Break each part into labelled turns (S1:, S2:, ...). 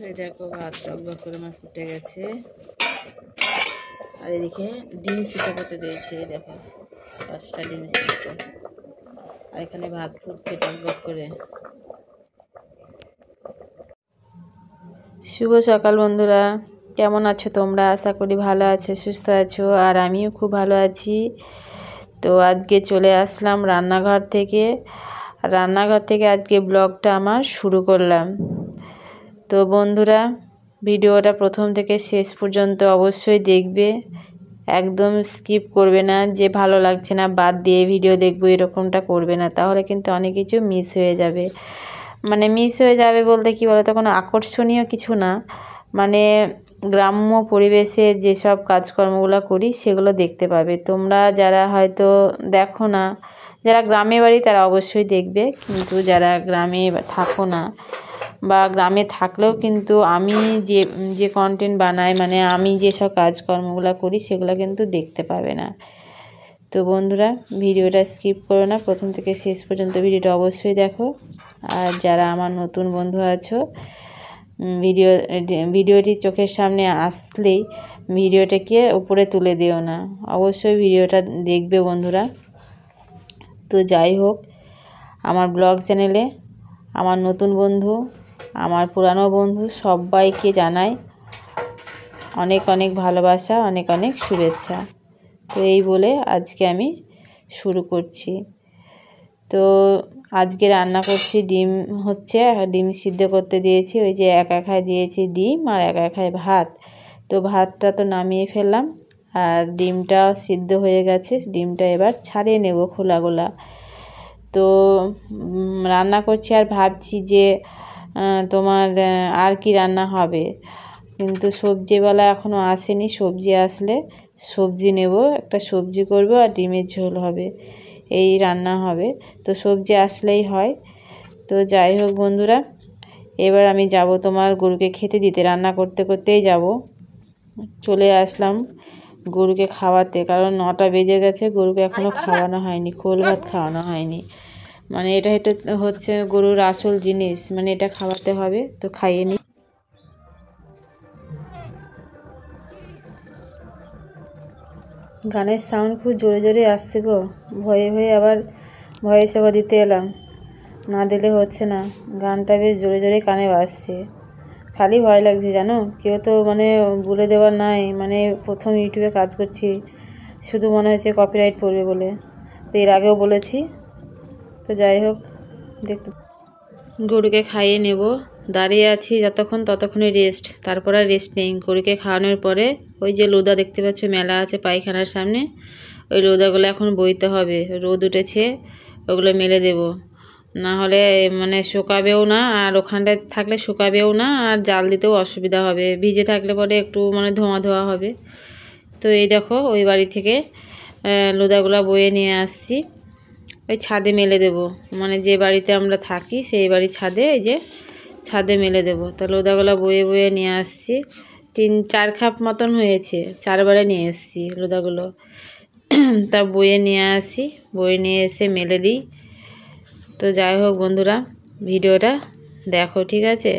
S1: এই দেখো ভাত টক করে আমার ফুটে গেছে। আর এদিকে ডিম সিদ্ধ করতে দিয়েছি। এই দেখো 5টা ডিম সিদ্ধ। আর এখানে ভাত ফুটছে টক করে। শুভ সকাল বন্ধুরা, কেমন আছো তোমরা? আশা করি ভালো আছো, সুস্থ আছো। আর আমিও খুব ভালো আছি। তো আজকে চলে আসলাম রান্নাঘর থেকে আজকে ব্লগটা আমার শুরু করলাম। তো বন্ধুরা, ভিডিওটা প্রথম থেকে শেষ পর্যন্ত অবশ্যই দেখবে, একদম স্কিপ করবে না। যে ভালো লাগছে না বাদ দিয়ে ভিডিও দেখবো এরকমটা করবে না, তাহলে কিন্তু অনেক কিছু মিস হয়ে যাবে। মানে মিস হয়ে যাবে বলতে কি বলতো, কোনো আকর্ষণীয় কিছু না, মানে গ্রাম্য পরিবেশে যেসব কাজকর্মগুলো করি সেগুলো দেখতে পাবে তোমরা। যারা হয়তো দেখো না, যারা গ্রামে বাড়ি তারা অবশ্যই দেখবে, কিন্তু যারা গ্রামে থাকো না বা গ্রামে থাকলেও কিন্তু আমি যে কন্টেন্ট বানাই, মানে আমি যেসব কাজকর্মগুলো করি সেগুলো কিন্তু দেখতে পাবে না। তো বন্ধুরা, ভিডিওটা স্কিপ করো না, প্রথম থেকে শেষ পর্যন্ত ভিডিওটা অবশ্যই দেখো। আর যারা আমার নতুন বন্ধু আছো, ভিডিওটি চোখের সামনে আসলেই ভিডিওটাকে উপরে তুলে দিও না, অবশ্যই ভিডিওটা দেখবে বন্ধুরা। তো যাই হোক, আমার ব্লগ চ্যানেলে আমার নতুন বন্ধু, আমার পুরানো বন্ধু সবাইকে জানাই অনেক অনেক ভালোবাসা, অনেক অনেক শুভেচ্ছা। তো এই বলে আজকে আমি শুরু করছি। তো আজকে রান্না করছি ডিম ডিম সিদ্ধ করতে দিয়েছি। ওই যে একা খায় দিয়েছি ডিম আর একা খায় ভাত। তো ভাতটা তো নামিয়ে ফেললাম, আর ডিমটা সিদ্ধ হয়ে গেছে। ডিমটা এবার ছাড়িয়ে নেব খোলাগুলা। তো রান্না করছি আর ভাবছি যে তোমার আর কি রান্না হবে, কিন্তু সবজিওয়ালা এখনও আসেনি। সবজি আসলে সবজি নেব, একটা সবজি করব আর ডিমের ঝোল হবে, এই রান্না হবে। তো সবজি আসলেই হয়। তো যাই হোক বন্ধুরা, এবার আমি যাব তোমার গরুকে খেতে দিতে। রান্না করতে করতেই যাব, চলে আসলাম গরুকে খাওয়াতে, কারণ 9টা বেজে গেছে, গরুকে এখনও খাওয়ানো হয়নি, খোল ভাত খাওয়ানো হয়নি। মানে এটা হচ্ছে গরুর আসল জিনিস, মানে এটা খাওয়াতে হবে। তো খাইয়ে নিই। গানের সাউন্ড খুব জোরে জোরে আসছে গো, ভয়ে ভয়ে আবার ভয়েস ওভার দিতে এলাম, না দিলে হচ্ছে না। গানটা বেশ জোরে জোরে কানে বাজছে, খালি ভয় লাগছে জানো। কেউ তো মানে বলে দেওয়ার নাই, মানে প্রথম ইউটিউবে কাজ করছি, শুধু মনে হচ্ছে কপিরাইট পড়বে বলে। তো এর আগেও বলেছি। তো যাই হোক, দেখতে গরুকে খাইয়ে নেব। দাঁড়িয়ে আছি যতক্ষণ, ততক্ষণে রেস্ট, তারপর আর রেস্ট নেই। গরুকে খাওয়ানোর পরে ওই যে লোদা দেখতে পাচ্ছ মেলা আছে পায়খানার সামনে, ওই লোদাগুলো এখন বইতে হবে। রোদ উঠেছে, ওগুলো মেলে দেব, না হলে মানে শুকাবেও না, আর ওখানটায় থাকলে শুকাবেও না, আর জাল দিতেও অসুবিধা হবে। ভিজে থাকলে পরে একটু মানে ধোঁয়া ধোঁয়া হবে। তো এই দেখো, ওই বাড়ি থেকে লোদাগুলো বয়ে নিয়ে আসছি, ওই ছাদে মেলে দেব। মানে যে বাড়িতে আমরা থাকি সেই বাড়ির ছাদে, এই যে ছাদে মেলে দেব। তো লোদাগুলো বয়ে বয়ে নিয়ে আসছি, 3-4 খাপ মতন হয়েছে, 4বারে নিয়ে এসেছি লোদাগুলো। তা বয়ে নিয়ে আসি, বয়ে নিয়ে এসে মেলে দিই। তো যাই হোক বন্ধুরা, ভিডিওটা দেখো, ঠিক আছে?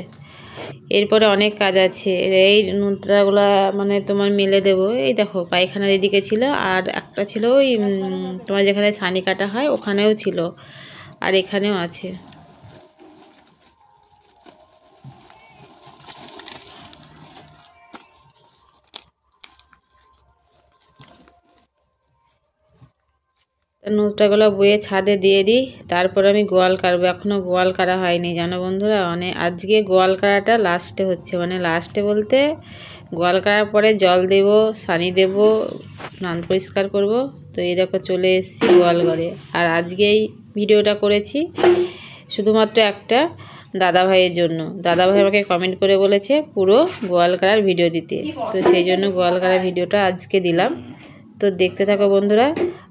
S1: এরপরে অনেক কাজ আছে। এই নোংরাগুলো মানে তোমার মেলে দেবো। এই দেখো পায়খানার এদিকে ছিল, আর একটা ছিল ওই তোমার যেখানে সানি কাটা হয় ওখানেও ছিল, আর এখানেও আছে। নোংরাগুলো বয়ে ছাদে দিয়ে দিই, তারপর আমি গোয়াল কাটবো। এখনও গোয়াল কাটা হয়নি জানো বন্ধুরা, মানে আজকে গোয়াল কাটাটা লাস্টে হচ্ছে, মানে লাস্টে বলতে গোয়াল কাটার পরে জল দেব, সানি দেব, স্নান পরিষ্কার করব। তো এই দেখো চলে এসেছি গোয়াল ঘরে। আর আজকে এই ভিডিওটা করেছি শুধুমাত্র একটা দাদাভাইয়ের জন্য। দাদাভাই আমাকে কমেন্ট করে বলেছে পুরো গোয়াল কাটার ভিডিও দিতে, তো সেই জন্য গোয়াল কাটার ভিডিওটা আজকে দিলাম। তো দেখতে থাকো বন্ধুরা।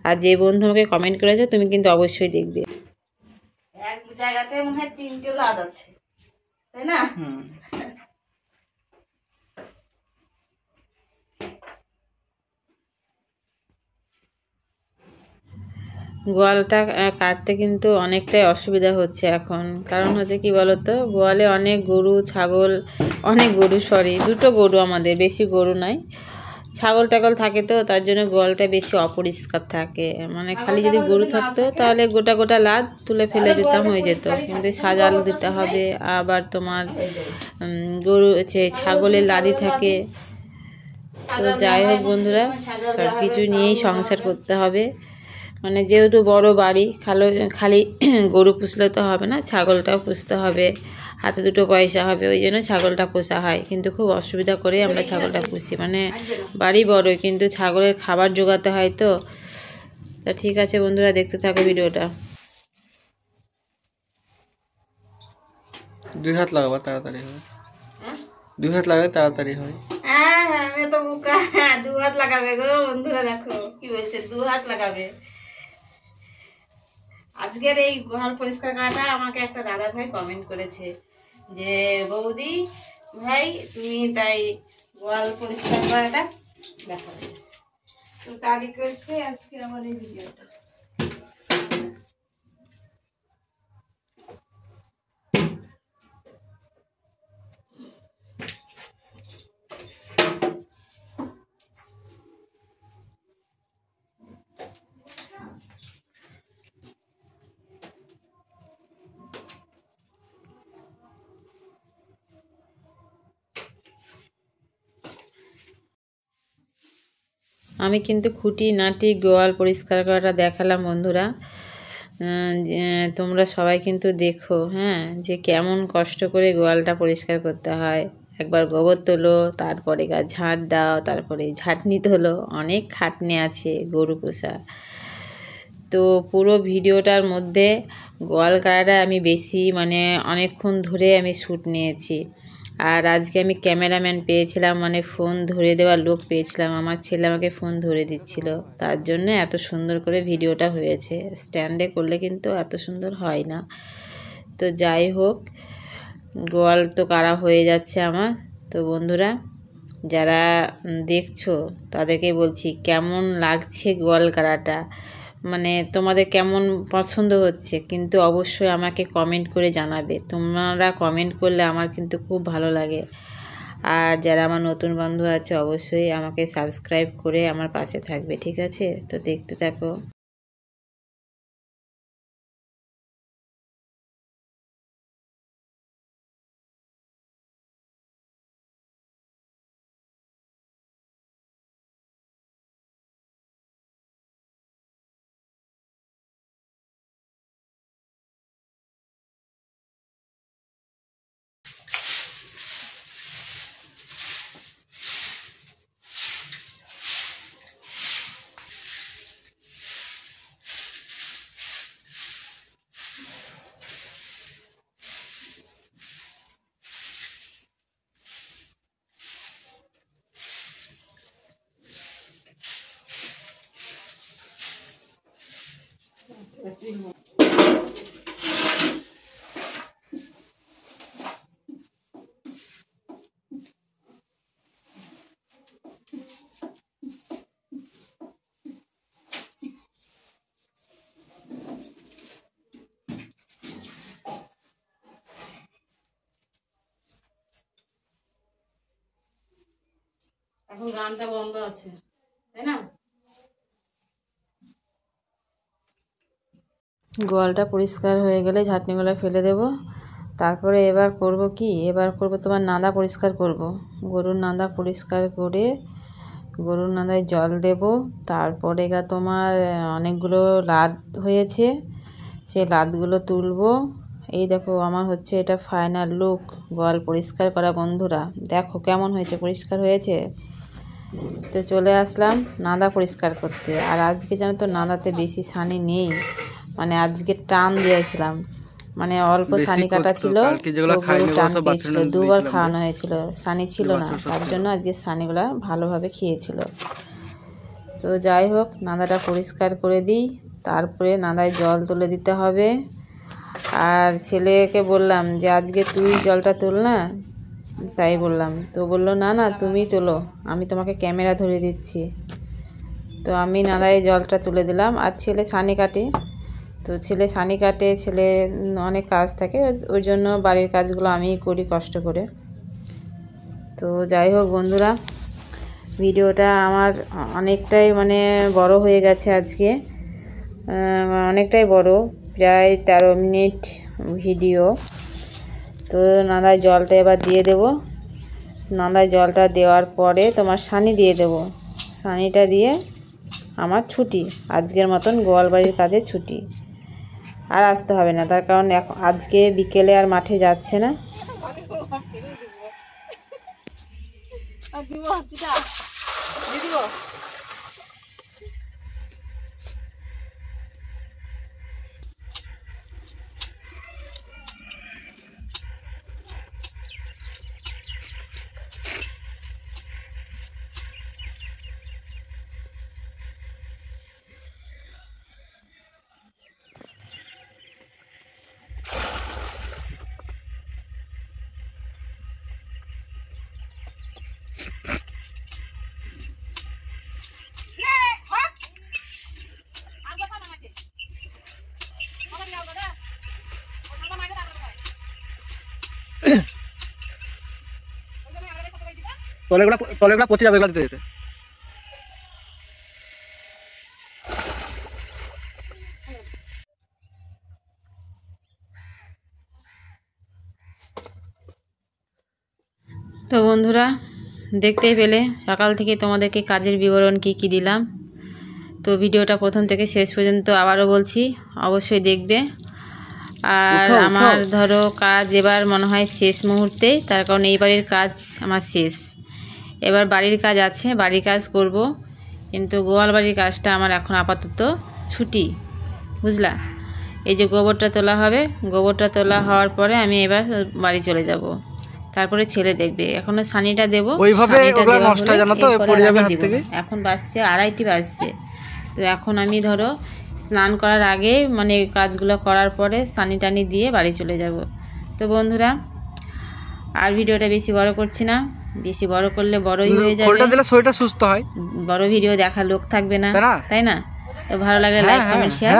S1: আর যে বন্ধু আমাকে কমেন্ট করেছে তুমি কিন্তু অবশ্যই দেখবে। এক জায়গাতে মনে হয় 3টে লাদ আছে, তাই না? গোয়ালটা কাটতে কিন্তু অনেকটাই অসুবিধা হচ্ছে এখন। কারণ হচ্ছে কি বলতো, গোয়ালে অনেক গরু ছাগল, দুটো গরু আমাদের, বেশি গরু নাই, ছাগল টাগল থাকে, তো তার জন্য গোয়ালটা বেশি অপরিষ্কার থাকে। মানে খালি যদি গরু থাকতো তাহলে গোটা গোটা লাদ তুলে ফেলে দিতাম, হয়ে যেত। কিন্তু সাজাল দিতে হবে, আবার তোমার গরু ছাগলের লাদি থাকে। তো যাই হোক বন্ধুরা, সব কিছু নিয়েই সংসার করতে হবে। মানে যেহেতু বড় বাড়ি, খালি গরু পুষলে তো হবে না, ছাগলটাও পুষতে হবে, হাতে দুটো পয়সা হবে, ওই জন্য ছাগলটা পোষা হয়। কিন্তু খুব অসুবিধা করে আমরা ছাগলটা পুষি, মানে বাড়ি বড়ই কিন্তু ছাগলের খাবার জোগাতে হয়। তো ঠিক আছে বন্ধুরা, দেখতে থাকো ভিডিওটা।
S2: 2 হাত লাগাবো, তাড়াতাড়ি হবে। 2 হাত লাগালে তাড়াতাড়ি হয়।
S1: হ্যাঁ আমি তো বোকা, 2 হাত লাগাবে গো বন্ধুরা, দেখো কি বলছে, 2 হাত লাগাবে। আজকের এই গোয়াল পরিষ্কার করাটা আমাকে একটা দাদা ভাই কমেন্ট করেছে যে, বৌদি ভাই তুমি তাই গোয়াল পরিষ্কার করাটা দেখাবে। তো তার রিকোয়েস্টে আজকে আমার এই ভিডিওটা। আমি কিন্তু খুঁটি নাটি গোয়াল পরিষ্কার করাটা দেখালাম বন্ধুরা। তোমরা সবাই কিন্তু দেখো, হ্যাঁ, যে কেমন কষ্ট করে গোয়ালটা পরিষ্কার করতে হয়। একবার গোবর তোলো, তারপরে ঝাঁট দাও, তারপরে ঝাঁটনি তোলো, অনেক খাটনি আছে গরু পোষা। তো পুরো ভিডিওটার মধ্যে গোয়াল কাটাটা আমি বেশি, মানে অনেকক্ষণ ধরে আমি শ্যুট নিয়েছি। আর আজকে আমি ক্যামেরাম্যান পেয়েছিলাম, মানে ফোন ধরে দেওয়ার লোক পেয়েছিলাম। আমার ছেলে আমাকে ফোন ধরে দিচ্ছিল, তার জন্য এত সুন্দর করে ভিডিওটা হয়েছে। স্ট্যান্ডে করলে কিন্তু এত সুন্দর হয় না। তো যাই হোক, গোয়াল তো কাটা হয়ে যাচ্ছে আমার। তো বন্ধুরা যারা দেখছো তাদেরকে বলছি, কেমন লাগছে গোয়াল কাটাটা, মানে তোমাদের কেমন পছন্দ হচ্ছে কিন্তু অবশ্যই আমাকে কমেন্ট করে জানাবে। তোমরা কমেন্ট করলে আমার কিন্তু খুব ভালো লাগে। আর যারা আমার নতুন বন্ধু আছে অবশ্যই আমাকে সাবস্ক্রাইব করে আমার পাশে থাকবে, ঠিক আছে? তো দেখতে থাকো। এখন গানটা বন্ধ আছে, তাই না? গোয়ালটা পরিষ্কার হয়ে গেলে ঝাঁটনিগুলো ফেলে দেব। তারপরে এবার করব কি, এবার করব তোমার নাদা পরিষ্কার করব। গরুর নাদা পরিষ্কার করে গরুর নাদায় জল দেব। তারপরে তোমার অনেকগুলো লাদ হয়েছে, সেই লাদগুলো তুলব। এই দেখো আমার হচ্ছে এটা ফাইনাল লুক গোয়াল পরিষ্কার করা। বন্ধুরা দেখো কেমন হয়েছে, পরিষ্কার হয়েছে। তো চলে আসলাম নাদা পরিষ্কার করতে। আর আজকে জানো তো নাদাতে বেশি সানি নেই, মানে আজকে টান দিয়েছিলাম, মানে অল্প সানি কাটা ছিল, তো গরু টান পেয়েছিল, 2বার খাওয়ানো হয়েছিল, সানি ছিল না, তার জন্য আজকে সানিগুলা ভালোভাবে খেয়েছিল। তো যাই হোক, নাদাটা পরিষ্কার করে দিই, তারপরে নাদায় জল তুলে দিতে হবে। আর ছেলেকে বললাম যে আজকে তুই জলটা তুল না, তাই বললাম। তো বললো না না তুমি তোলো, আমি তোমাকে ক্যামেরা ধরে দিচ্ছি। তো আমি নাদায় জলটা তুলে দিলাম। আর ছেলে ছানি কাটে, তো ছেলে ছানি কাটে, ছেলে অনেক কাজ থাকে, ওই জন্য বাড়ির কাজগুলো আমিই করি কষ্ট করে। তো যাই হোক বন্ধুরা, ভিডিওটা আমার অনেকটাই মানে বড় হয়ে গেছে আজকে, অনেকটাই বড়, প্রায় 13 মিনিট ভিডিও। তো নাদায় জলটা এবার দিয়ে দেব। নাদায় জলটা দেওয়ার পরে তোমার ছানি দিয়ে দেব। ছানিটা দিয়ে আমার ছুটি, আজকের মতন গোয়ালবাড়ির কাজে ছুটি, আর আসতে হবে না। তার কারণ আজকে বিকেলে আর মাঠে যাচ্ছে না।
S2: তলেগুলা পচে যাবে, এগুলা দিতে যেতে।
S1: তো বন্ধুরা, দেখতেই পেলে সকাল থেকে তোমাদেরকে কাজের বিবরণ কি দিলাম। তো ভিডিওটা প্রথম থেকে শেষ পর্যন্ত আবারও বলছি, অবশ্যই দেখবে। আর আমার ধরো কাজ এবার মনে হয় শেষ মুহূর্তে, তার কারণ এই বাড়ির কাজ আমার শেষ। এবার বাড়ির কাজ আছে, বাড়ির কাজ করব, কিন্তু গোয়াল বাড়ির কাজটা আমার এখন আপাতত ছুটি, বুঝলা। এই যে গোবরটা তোলা হবে, গোবরটা তোলা হওয়ার পরে আমি এবার বাড়ি চলে যাব। তারপরে ছেলে দেখবে, এখনো ছানিটা দেবো, এখন বাজছে 2:30 বাজছে। তো এখন আমি ধরো স্নান করার আগে মানে কাজগুলো করার পরে ছানি টানি দিয়ে বাড়ি চলে যাব। তো বন্ধুরা, আর ভিডিওটা বেশি বড় করছি না, বেশি বড় করলে বড়ই হয়ে যাবে,
S2: শরীরটা সুস্থ হয়,
S1: বড় ভিডিও দেখার লোক থাকবে না, তাই না? তো ভালো লাগলে লাইক কমেন্ট শেয়ার,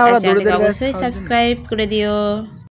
S1: অবশ্যই সাবস্ক্রাইব করে দিও।